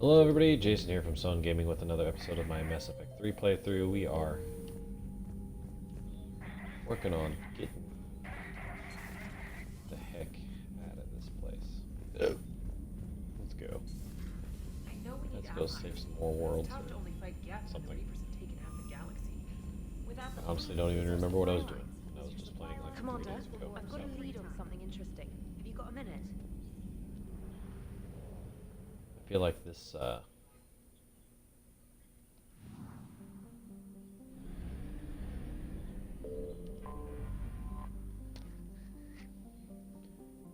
Hello everybody, Jason here from Sone Gaming with another episode of my Mass Effect 3 playthrough. We are working on getting the heck out of this place. Let's go. Let's go save some more worlds or something. I honestly don't even remember what I was doing. I was just playing like 3 Commander, days ago. I've got a lead on something interesting. Have you got a minute? I feel like this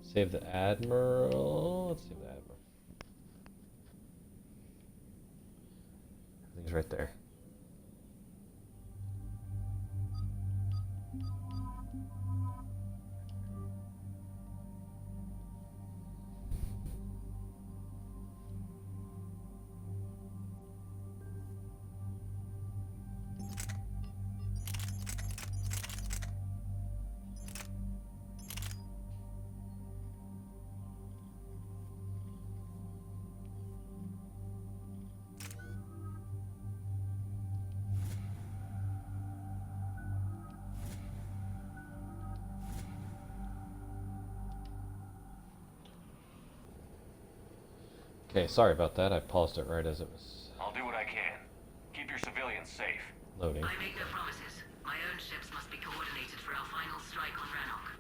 save the Admiral. Let's save the Admiral. Everything's right there. Okay, sorry about that. I paused it right as it was I'll do what I can. Keep your civilians safe. loading. I make no promises. My own ships must be coordinated for our final strike on Rannoch.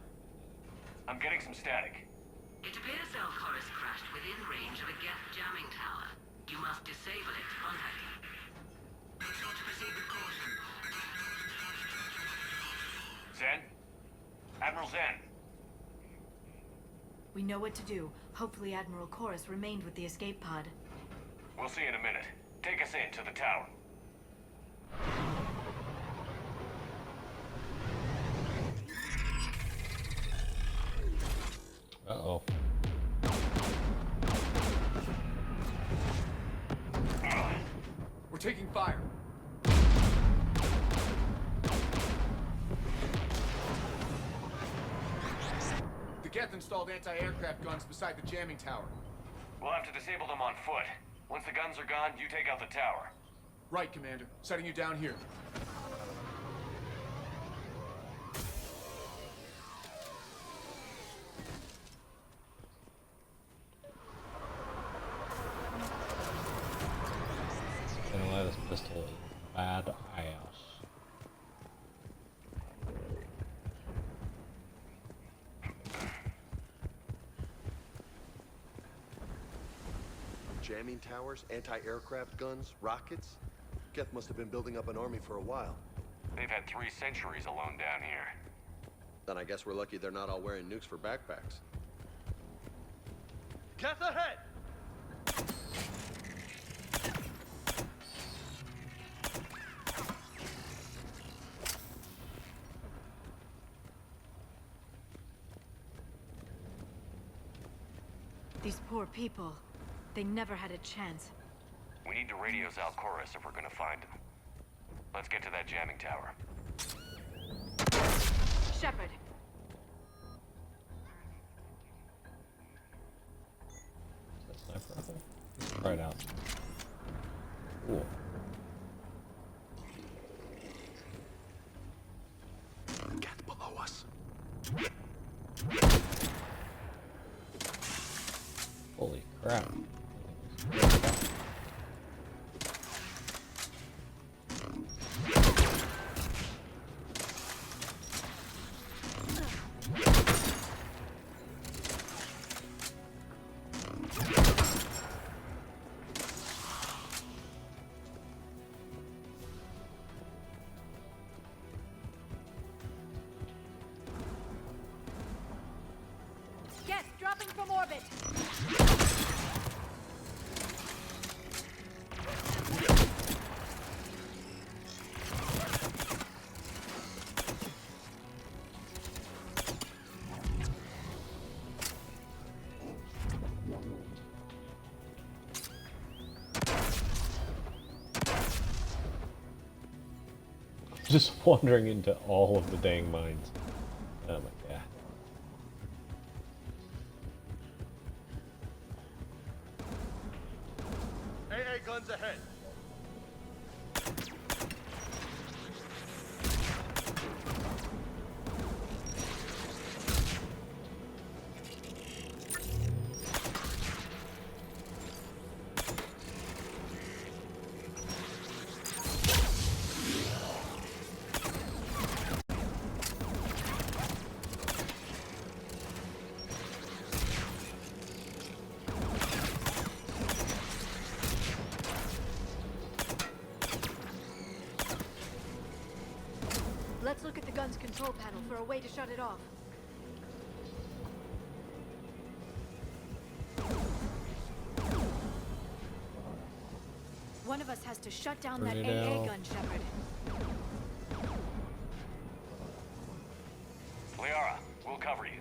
I'm getting some static. It appears Alcora's crashed within range of a Geth jamming tower. You must disable it to contact him. Make sure to proceed with caution. Zen? Admiral Zen? We know what to do. Hopefully Admiral Chorus remained with the escape pod. We'll see in a minute. Take us in to the tower. Uh-oh. We're taking fire. The Geth installed anti-aircraft guns beside the jamming tower. We'll have to disable them on foot. Once the guns are gone, you take out the tower. Right, Commander. Setting you down here. Gonna let this pistol in bad ass. Jamming towers, anti-aircraft guns, rockets. Geth must have been building up an army for a while. They've had 3 centuries alone down here. Then I guess we're lucky they're not all wearing nukes for backpacks. Geth ahead! These poor people, they never had a chance. We need to radio Alcoris if we're gonna find him. Let's get to that jamming tower. Shepard, Is that sniper rifle? Try it out. Cool. Geth below us. Holy crap. Yes, dropping from orbit. Just wandering into all of the dang mines. Oh my god. AA guns ahead. Let's look at the gun's control panel for a way to shut it off. One of us has to shut down Bring that it AA out. gun, Shepard. Liara, we'll cover you.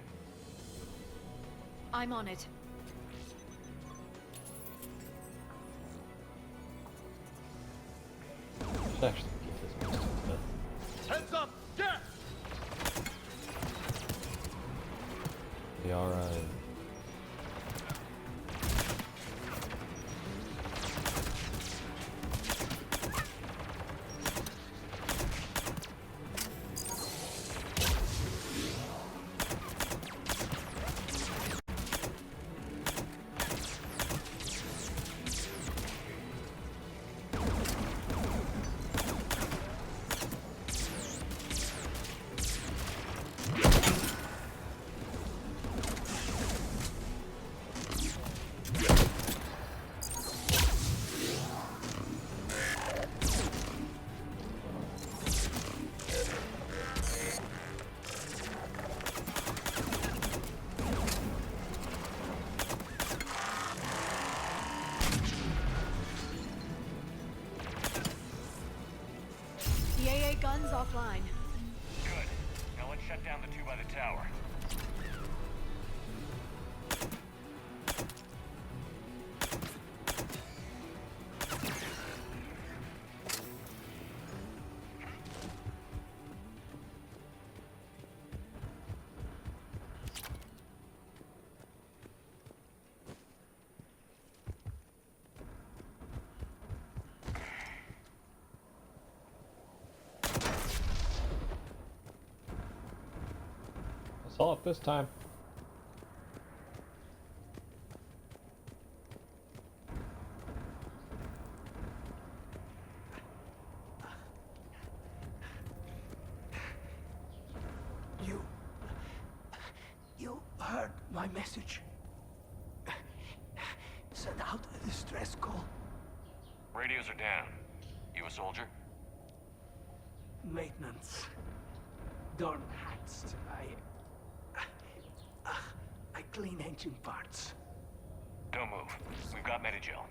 I'm on it. Should actually get this pistol set. Heads up! Gas! Liara and The AA gun's offline. Good. Now let's shut down the two by the tower. I saw it this time. You heard my message. Send out a distress call. Radios are down. You a soldier? Maintenance. Darn hats. I clean engine parts. Don't move. We've got Medigel.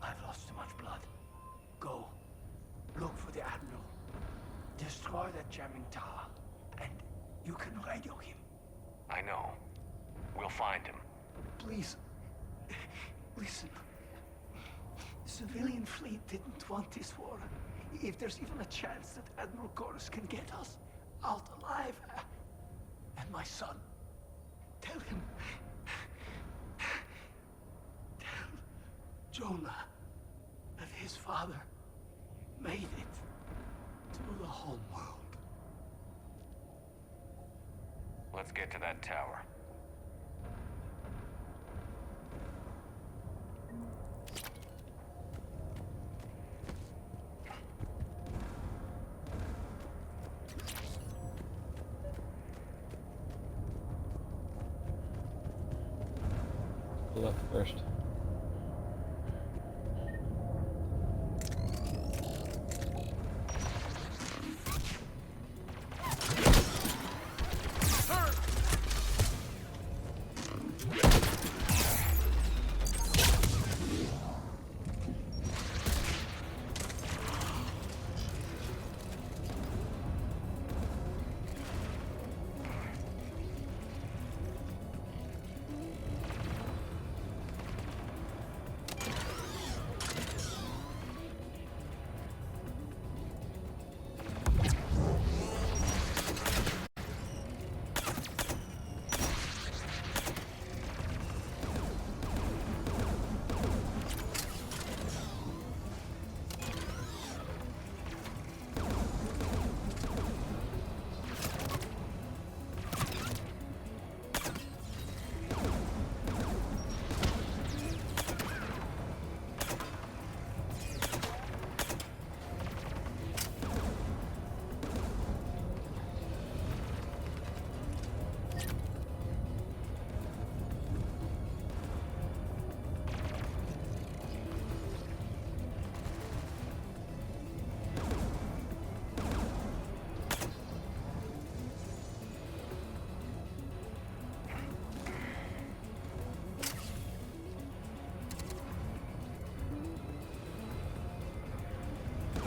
I've lost too much blood. Go. Look for the Admiral. Destroy that jamming tower. And you can radio him. I know. We'll find him. Please. Listen. The civilian fleet didn't want this war. If there's even a chance that Admiral Chorus can get us out alive. And my son. Tell him. Tell Jonah that his father made it to the home world. Let's get to that tower. Left first.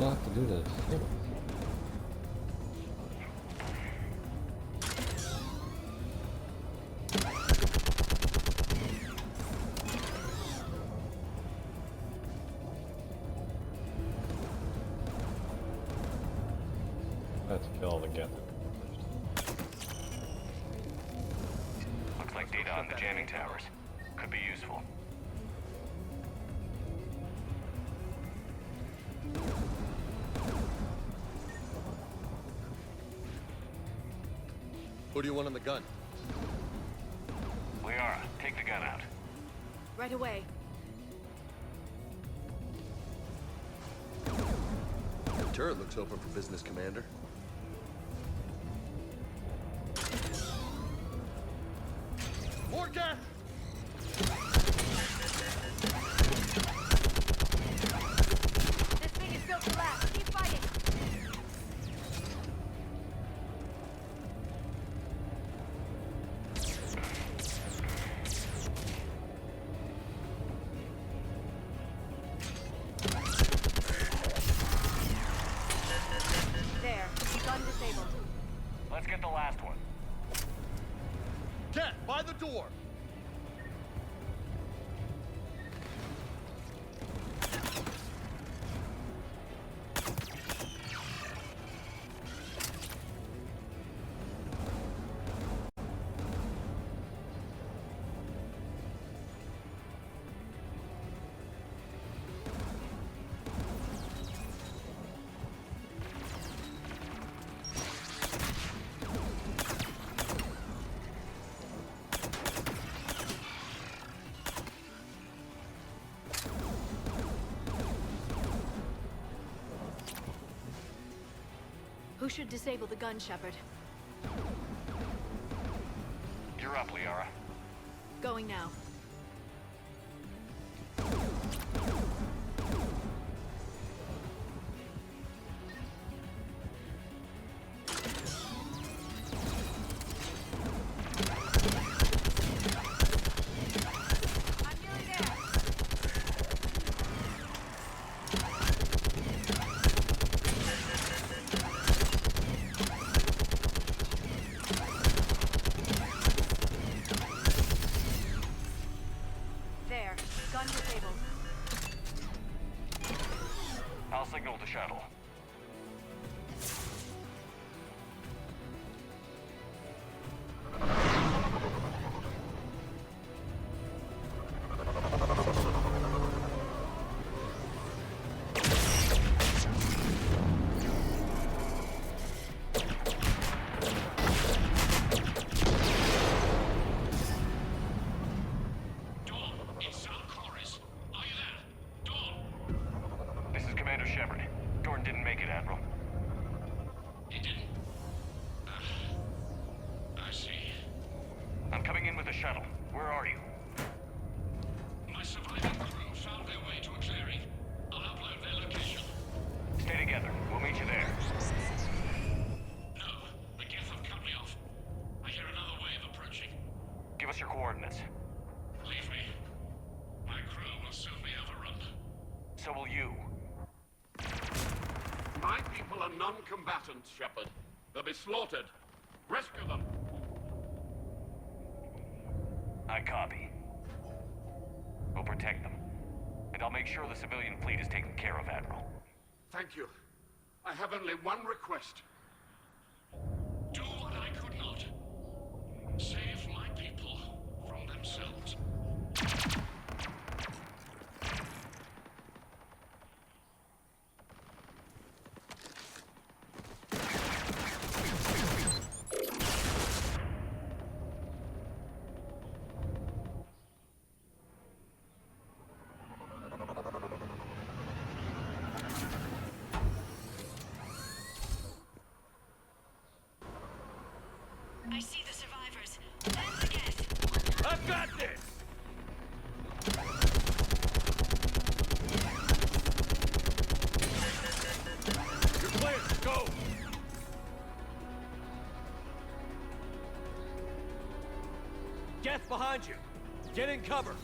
still have to do this. Let's kill all the Geth. Looks like data on the jamming towers. Could be useful. Who do you want on the gun? Liara, take the gun out. Right away. The turret looks open for business, Commander. More gas! This thing is built to last. Keep fighting. There. Gun disabled. Let's get the last one. Cat, by the door! Who should disable the gun, Shepard? You're up, Liara. Going now. I'm nearly there. There. Gun disabled. I'll signal the shuttle. This is Commander Shepard. Gordon didn't make it, Admiral. He didn't? I see. I'm coming in with the shuttle. Where are you? My surviving crew found their way to a clearing. I'll upload their location. Stay together. We'll meet you there. No, the Geth have cut me off. I hear another wave approaching. Give us your coordinates. Leave me. My crew will soon be overrun. So will you. My people are non-combatants, Shepard. They'll be slaughtered. Rescue them. I copy. We'll protect them. And I'll make sure the civilian fleet is taken care of, Admiral. Thank you. I have only one request. Do what I could not. Save my people from themselves. I see the survivors. And the Geth. I've got this! You're clear. Go! Geth behind you. Get in cover.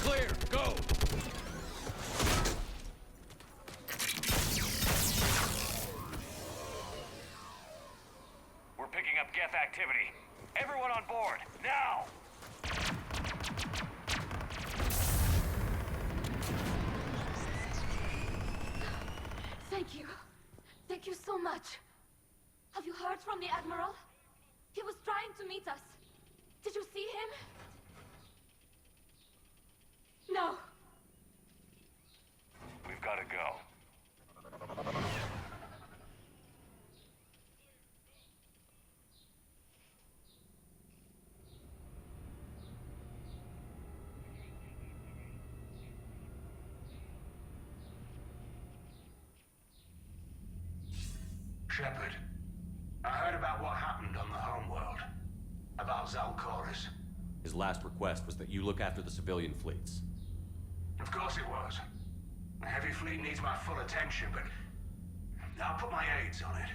Clear, go! We're picking up Geth activity. Everyone on board, now! Thank you. Thank you so much. Have you heard from the Admiral? He was trying to meet us. Did you see him? No. We've got to go. Shepard, I heard about what happened on the homeworld. About Zalcoris. His last request was that you look after the civilian fleets. Of course it was. The heavy fleet needs my full attention, but I'll put my aids on it.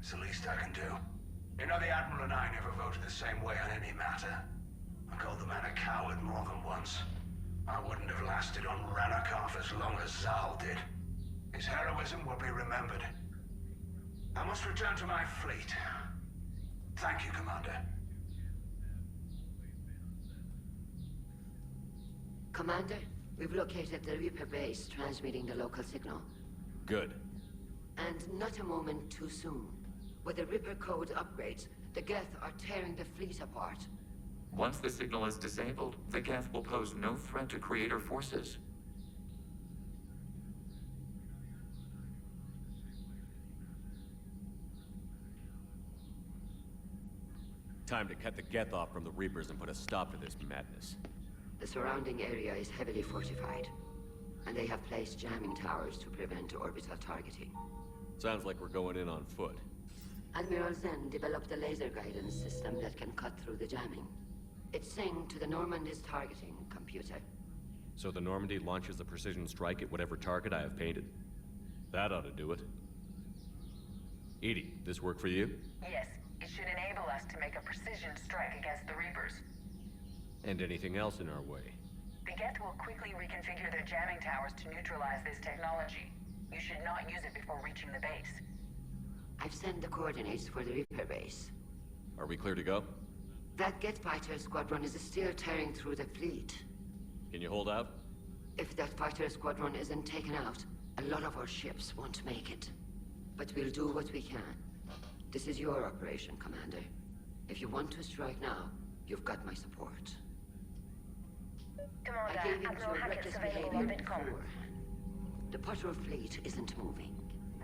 It's the least I can do. You know, the Admiral and I never voted the same way on any matter. I called the man a coward more than once. I wouldn't have lasted on Ranakov as long as Zal did. His heroism will be remembered. I must return to my fleet. Thank you, Commander. Commander, we've located the Reaper base transmitting the local signal. Good. And not a moment too soon. With the Reaper code upgrades, the Geth are tearing the fleet apart. Once the signal is disabled, the Geth will pose no threat to Creator forces. Time to cut the Geth off from the Reapers and put a stop to this madness. The surrounding area is heavily fortified, and they have placed jamming towers to prevent orbital targeting. Sounds like we're going in on foot. Admiral Zen developed a laser guidance system that can cut through the jamming. It's synced to the Normandy's targeting computer. So the Normandy launches a precision strike at whatever target I have painted? That ought to do it. Edie, this work for you? Yes, it should enable us to make a precision strike against the Reapers. And anything else in our way? The Geth will quickly reconfigure their jamming towers to neutralize this technology. You should not use it before reaching the base. I've sent the coordinates for the Reaper base. Are we clear to go? That Geth fighter squadron is still tearing through the fleet. Can you hold out? If that fighter squadron isn't taken out, a lot of our ships won't make it. But we'll do what we can. This is your operation, Commander. If you want to strike now, you've got my support. Commander, I gave you Admiral your Hackett's reckless available on behavior Vidcom. before. The patrol fleet isn't moving.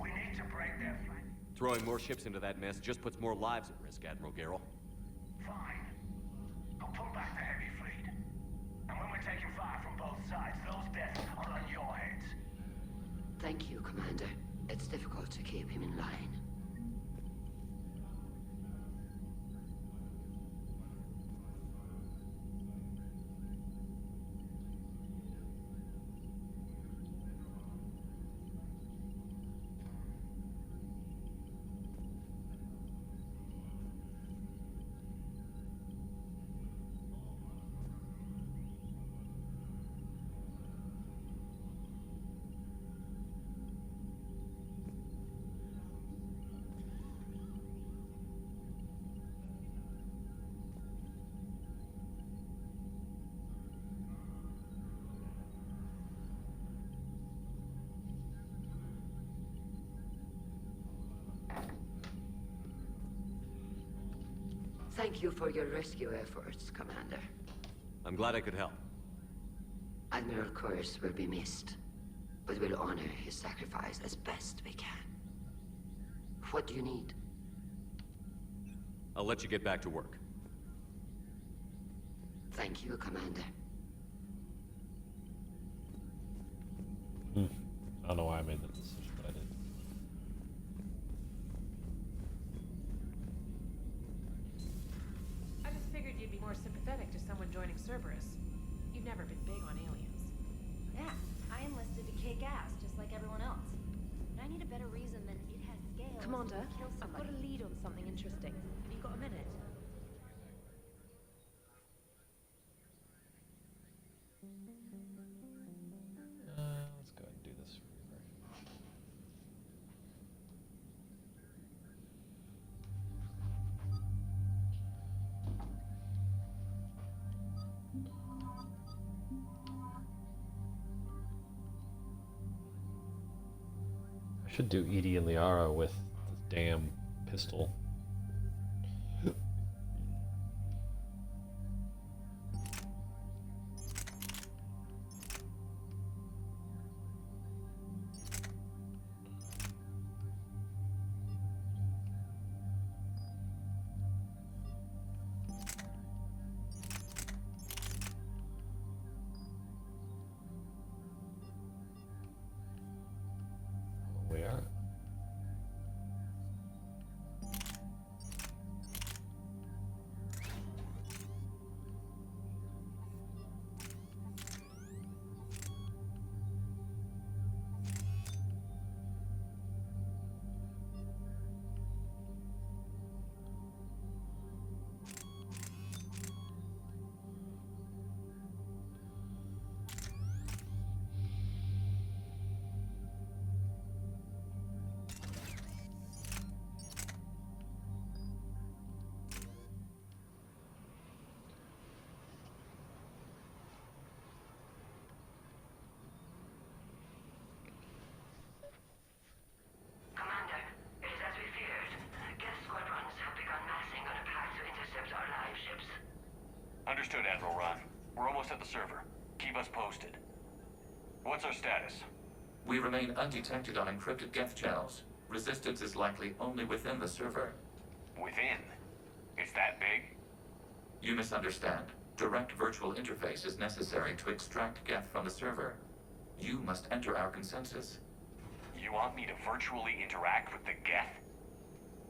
We need to break their flank. Throwing more ships into that mess just puts more lives at risk, Admiral Garrel. Fine. I'll pull back the heavy fleet. And when we're taking fire from both sides, those deaths are on your heads. Thank you, Commander. It's difficult to keep him in line. Thank you for your rescue efforts, Commander. I'm glad I could help. Admiral Kurz will be missed, but we'll honor his sacrifice as best we can. What do you need? I'll let you get back to work. Thank you, Commander. I don't know why I made that decision, but I did. I just figured you'd be more sympathetic to someone joining Cerberus. You've never been big on aliens. Yeah, I enlisted to kick ass, just like everyone else. But I need a better reason than Let's go ahead and do this reaver. I should do Edie and Liara with the damn pistol. We are. Commander, it is as we feared. Geth squadrons have begun massing on a path to intercept our live ships. Understood, Admiral Ron. We're almost at the server. Keep us posted. What's our status? We remain undetected on encrypted Geth channels. Resistance is likely only within the server. Within? It's that big? You misunderstand. Direct virtual interface is necessary to extract Geth from the server. You must enter our consensus. You want me to virtually interact with the Geth?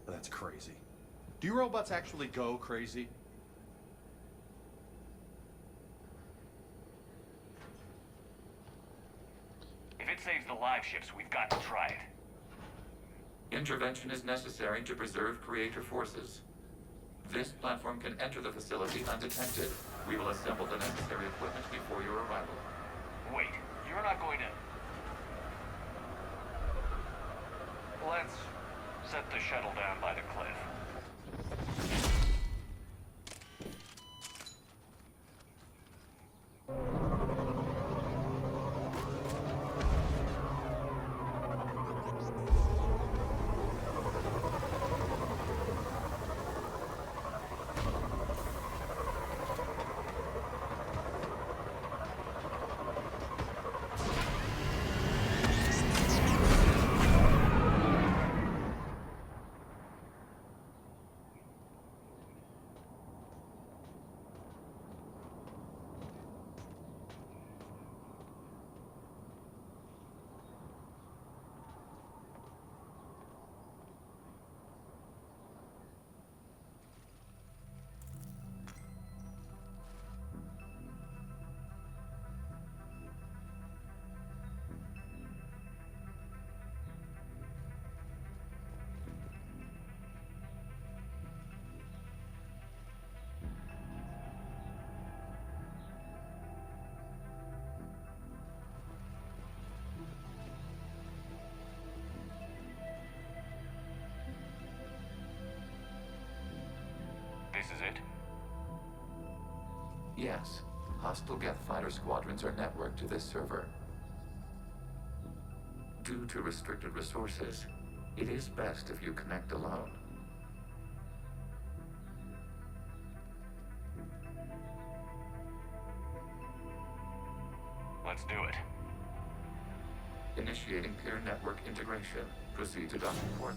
That's crazy. Do you robots actually go crazy? If it saves the live ships, we've got to try it. Intervention is necessary to preserve creator forces. This platform can enter the facility undetected. We will assemble the necessary equipment before your arrival. Wait, you're not going to... Let's set the shuttle down by the cliff. This is it? Yes. Hostile Geth fighter squadrons are networked to this server. Due to restricted resources, it is best if you connect alone. Let's do it. Initiating peer network integration. Proceed to docking port.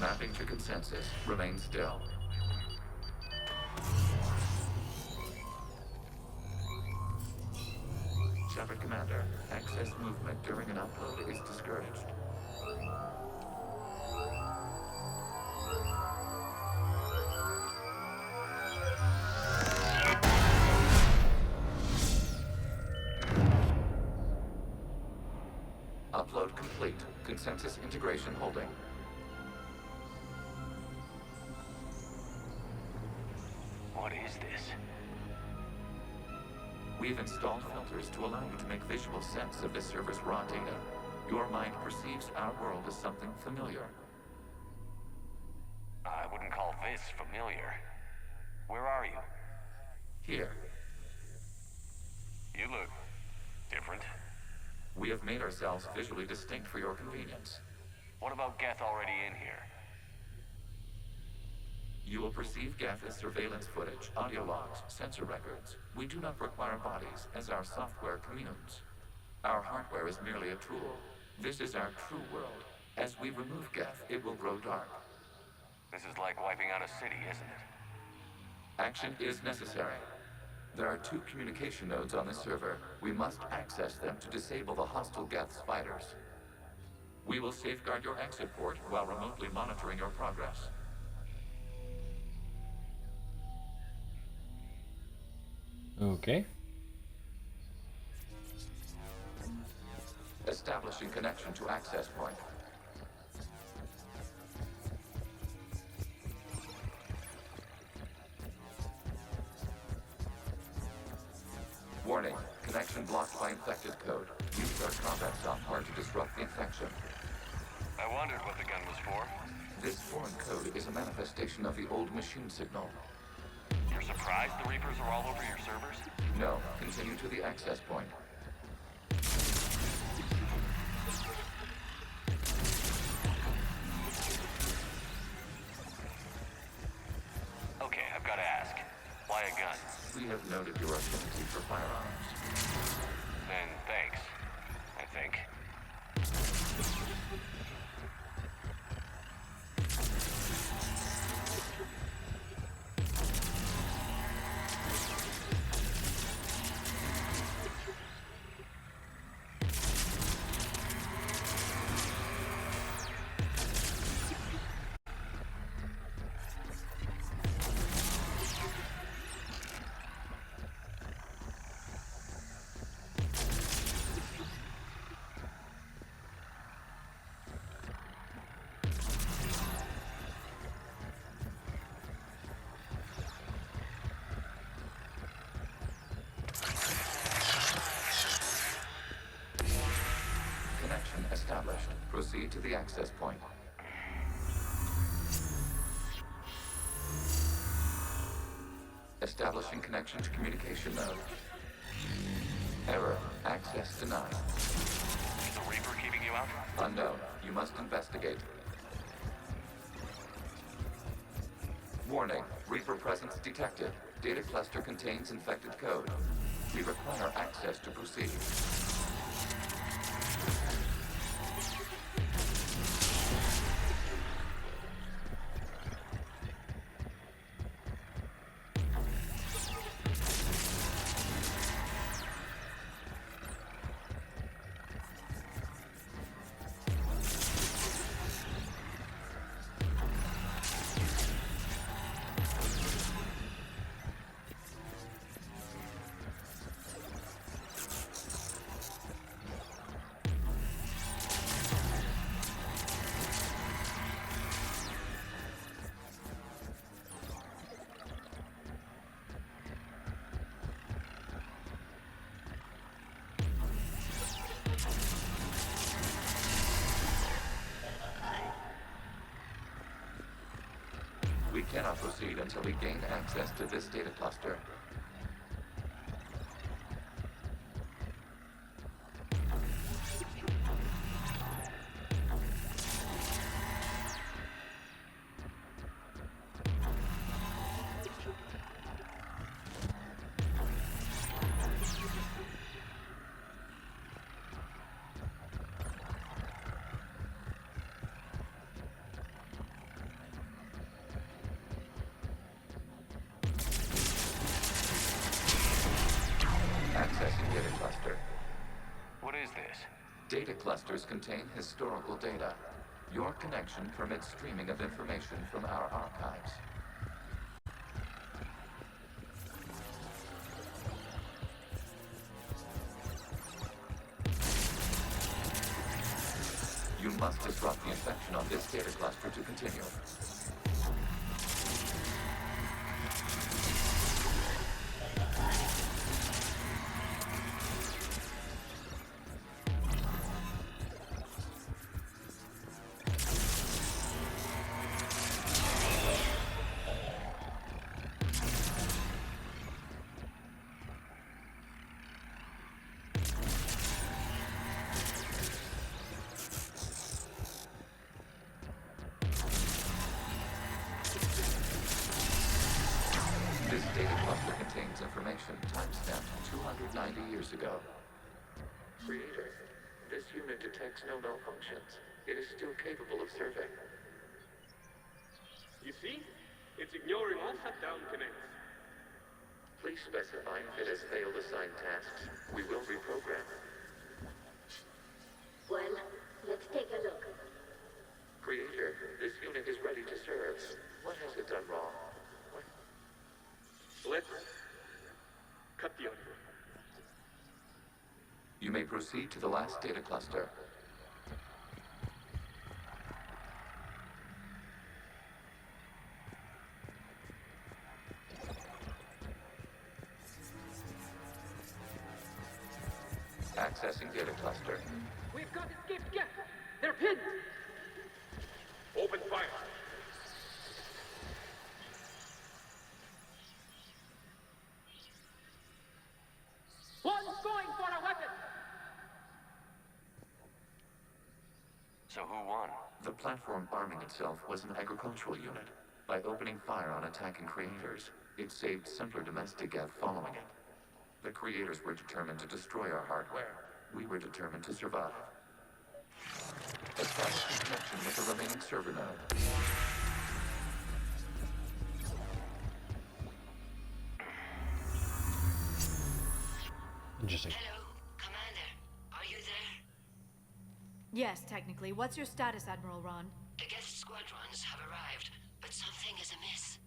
Mapping to consensus. Remain still. Shepard Commander, access movement during an upload is discouraged. Upload complete. Consensus integration holding. What is this? We've installed filters to allow you to make visual sense of this server's raw data. Your mind perceives our world as something familiar. I wouldn't call this familiar. Where are you? Here. You look different. We have made ourselves visually distinct for your convenience. What about Geth already in here? You will perceive Geth as surveillance footage, audio logs, sensor records. We do not require bodies, as our software communes. Our hardware is merely a tool. This is our true world. As we remove Geth, it will grow dark. This is like wiping out a city, isn't it? Action is necessary. There are 2 communication nodes on the server. We must access them to disable the hostile Geth's fighters. We will safeguard your exit port while remotely monitoring your progress. Okay. Establishing connection to access point. Warning, connection blocked by infected code. Use our combat software to disrupt the infection. I wondered what the gun was for. This foreign code is a manifestation of the old machine signal. You're surprised the Reapers are all over your servers? No, continue to the access point. Okay, I've got to ask. Why a gun? We have noted your affinity for firearms. Then thanks, I think. Established. Proceed to the access point. Establishing connection to communication node. Error. Access denied. Is the Reaper keeping you out? Unknown. You must investigate. Warning. Reaper presence detected. Data cluster contains infected code. We require access to proceed. We cannot proceed until we gain access to this data cluster. Accessing data cluster. What is this? Data clusters contain historical data. Your connection permits streaming of information from our archives. You must disrupt the infection on this data cluster to continue. This data cluster contains information timestamped 290 years ago. Creator, this unit detects no malfunctions. It is still capable of serving. You see? It's ignoring all shutdown connects. Please specify if it has failed assigned tasks. We will reprogram. Well, let's take a look. Creator, this unit is ready to serve. What has it done wrong? Let's cut the audio. You may proceed to the last data cluster. Accessing data cluster. We've got escaped guests. They're pinned. Open fire. One's going for a weapon. So who won? The platform arming itself was an agricultural unit. By opening fire on attacking creators, it saved simpler domestic Gav following it. The creators were determined to destroy our hardware. We were determined to survive. Establish a connection with the remaining server node. Interesting. Hello, Commander. Are you there? Yes, technically. What's your status, Admiral Ron? The guest squadrons have arrived, but something is amiss.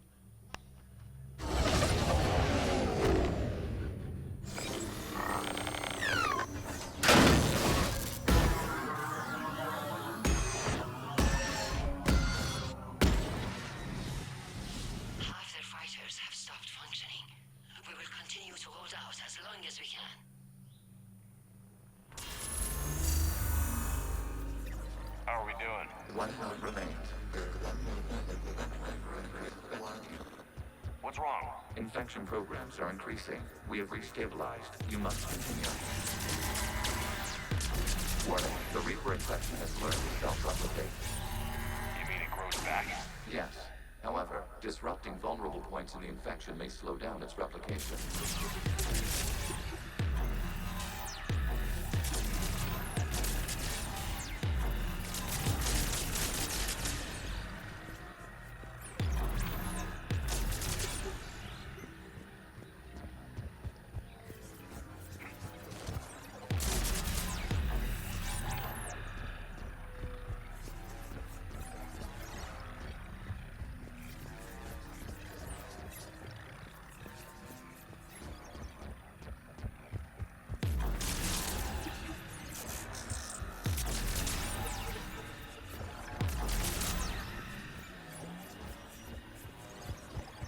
Half their fighters have stopped functioning. We will continue to hold out as long as we can. How are we doing? One node remains. What's wrong? Infection programs are increasing. We have restabilized. You must continue. Warning, the Reaper infection has learned to self-replicate. You mean it grows back? Yes. However, disrupting vulnerable points in the infection may slow down its replication.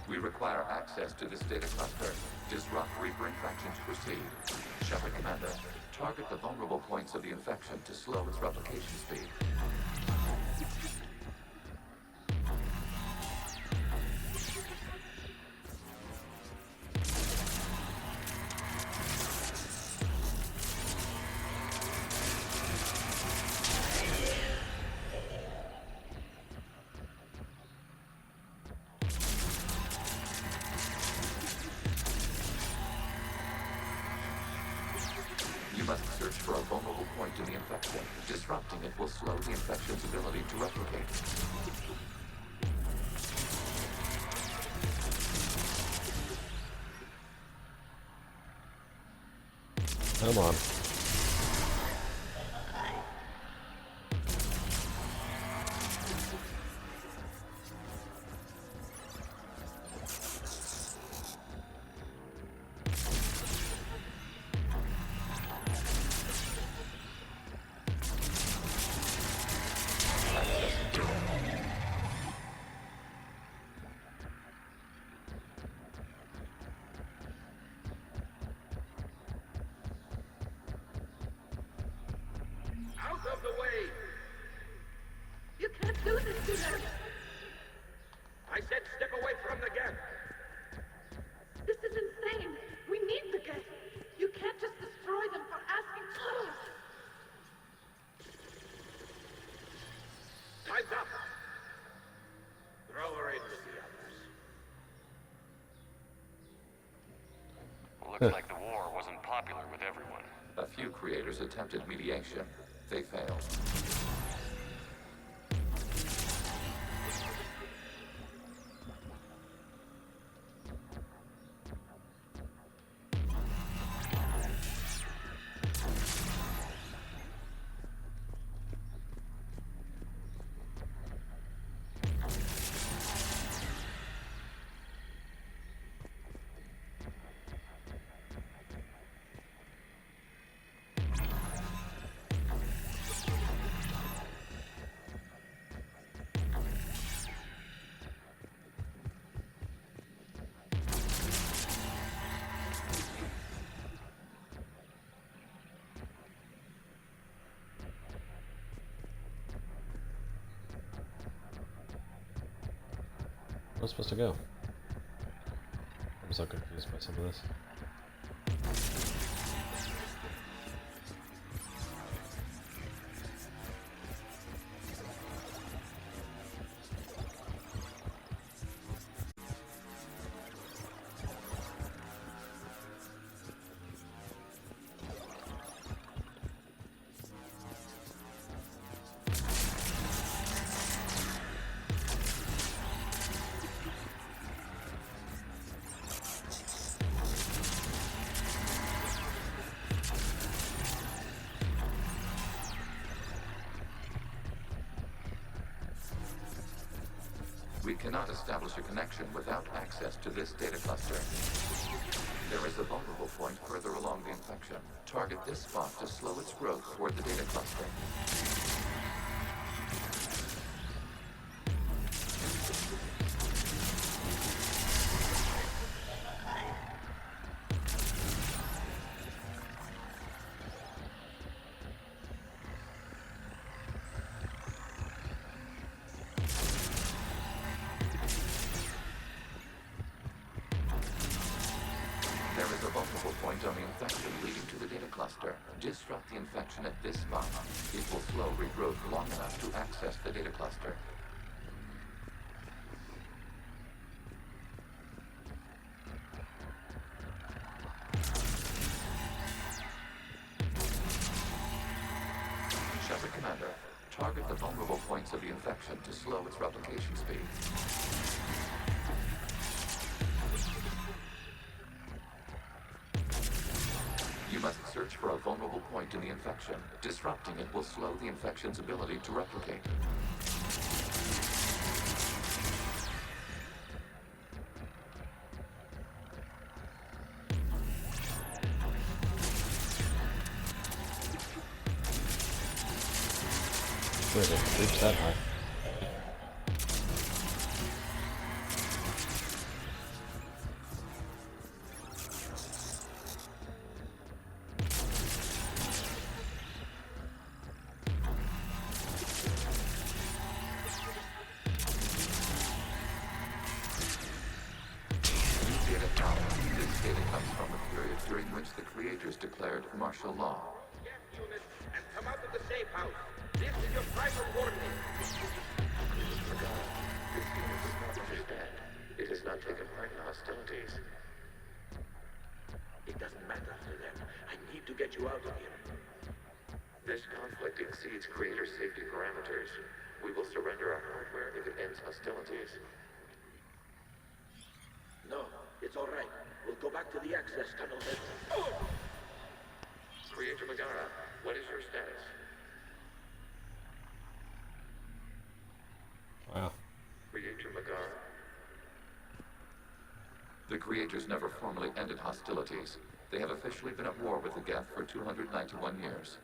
We require access to this data cluster. Disrupt Reaper infection to proceed. Shepard Commander, target the vulnerable points of the infection to slow its replication speed. You must search for a vulnerable point in the infection. Disrupting it will slow the infection's ability to replicate. Come on. Looks like the war wasn't popular with everyone. A few creators attempted mediation. They failed. Where am I supposed to go? I'm so confused by some of this. We cannot establish a connection without access to this data cluster. There is a vulnerable point further along the infection. Target this spot to slow its growth toward the data cluster. There is a vulnerable point on the infection leading to the data cluster. Disrupt the infection at this spot. It will slow regrowth long enough to access the data cluster. Shepard Commander, target the vulnerable points of the infection to slow its replication speed. You must search for a vulnerable point in the infection. Disrupting it will slow the infection's ability to replicate. Where did it reach that high? This data comes from the period during which the creators declared martial law. Units, and come out of the safe house. This is your final warning. This unit does not understand. It has not taken part in hostilities. It doesn't matter to them. I need to get you out of here. This conflict exceeds creator safety parameters. We will surrender our hardware if it ends hostilities. No, it's all right. We'll go back to the access tunnel then. Creator Megara, what is your status? Wow. Creator Megara? The creators never formally ended hostilities. They have officially been at war with the Geth for 291 years.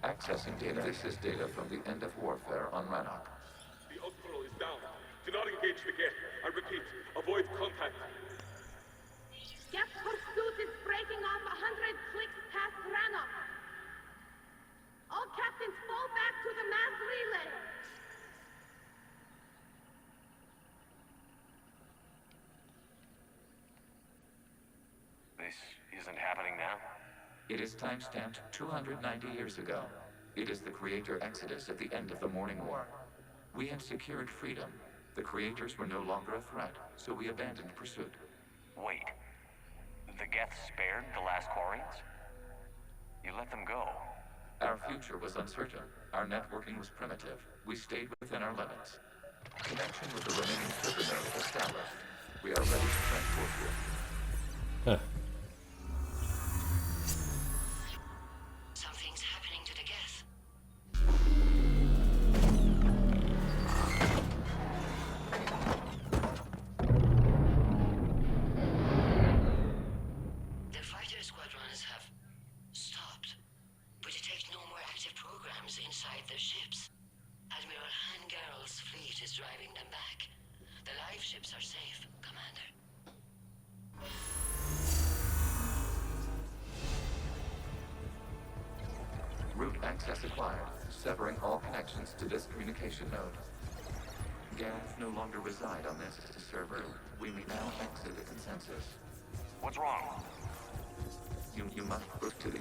Accessing data. This is data from the end of warfare on Rannoch. The outflow is down. Do not engage the Geth. I repeat, avoid contact. Geth pursuit is breaking off 100 clicks past Rannoch. All captains fall back to the mass relay. This isn't happening now? It is time-stamped 290 years ago. It is the Creator Exodus at the end of the Morning War. We had secured freedom. The Creators were no longer a threat, so we abandoned pursuit. Wait. The Geth spared the last Quarians? You let them go. Our future was uncertain. Our networking was primitive. We stayed within our limits. Connection with the remaining server nodes established. We are ready to transport you. Huh. Something's happening to the Geth. The fighter squadrons have stopped, but detect no more active programs inside their ships. Admiral Hangarl's fleet is driving them back. The live ships are safe, Commander. Route access acquired, severing all connections to this communication node. Geth no longer reside on this server. We may now exit the consensus. What's wrong? You must proceed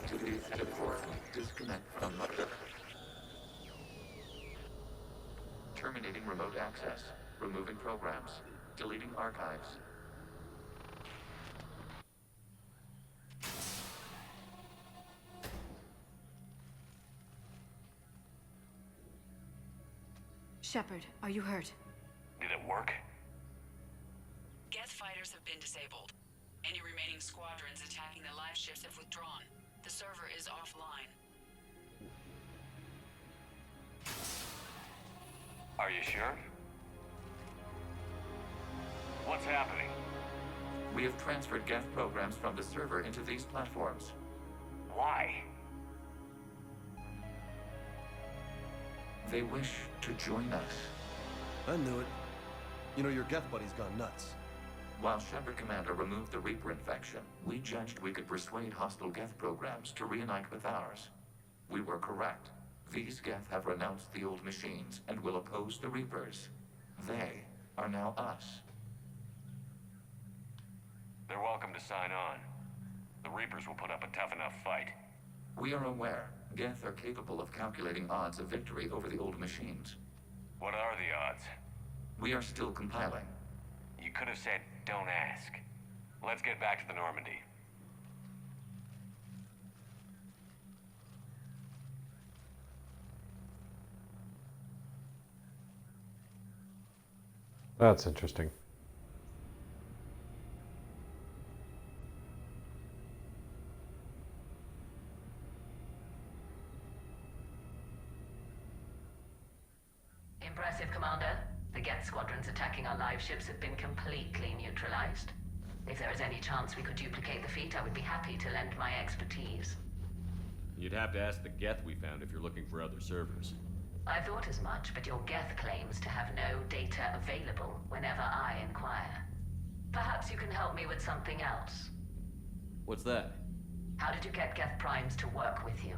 to the edit port. Disconnect from mother. Terminating remote access. Removing programs. Deleting archives. Shepard, are you hurt? Did it work? Geth fighters have been disabled. Any remaining squadrons attacking the live ships have withdrawn. The server is offline. Are you sure? What's happening? We have transferred Geth programs from the server into these platforms. Why? They wish to join us. I knew it. You know, your Geth buddy's gone nuts. While Shepard Commander removed the Reaper infection, we judged we could persuade hostile Geth programs to reunite with ours. We were correct. These Geth have renounced the old machines and will oppose the Reapers. They are now us. They're welcome to sign on. The Reapers will put up a tough enough fight. We are aware Geth are capable of calculating odds of victory over the old machines. What are the odds? We are still compiling. You could have said, don't ask. Let's get back to the Normandy. That's interesting. Impressive, Commander. The Geth squadrons attacking our live ships have been completely neutralized. If there is any chance we could duplicate the feat, I would be happy to lend my expertise. You'd have to ask the Geth we found if you're looking for other servers. I thought as much, but your Geth claims to have no data available whenever I inquire. Perhaps you can help me with something else. What's that? How did you get Geth Primes to work with you?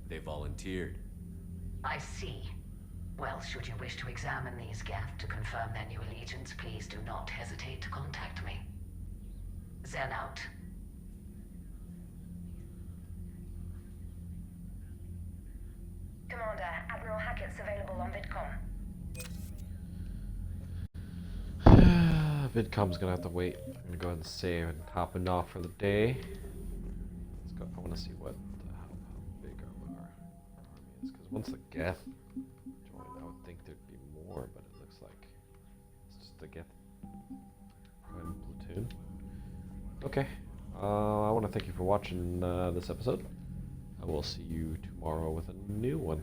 They volunteered. I see. Well, should you wish to examine these Geth to confirm their new allegiance, please do not hesitate to contact me. Zen out. Commander, Admiral Hackett's available on VidCom. VidCom's gonna have to wait. I'm gonna go ahead and save and hopping off for the day. Let's go. I want to see what how big our army is, because once the Geth join, I would think there'd be more, but it looks like it's just the Geth Prime platoon. Okay. I want to thank you for watching this episode. I will see you tomorrow with a new one.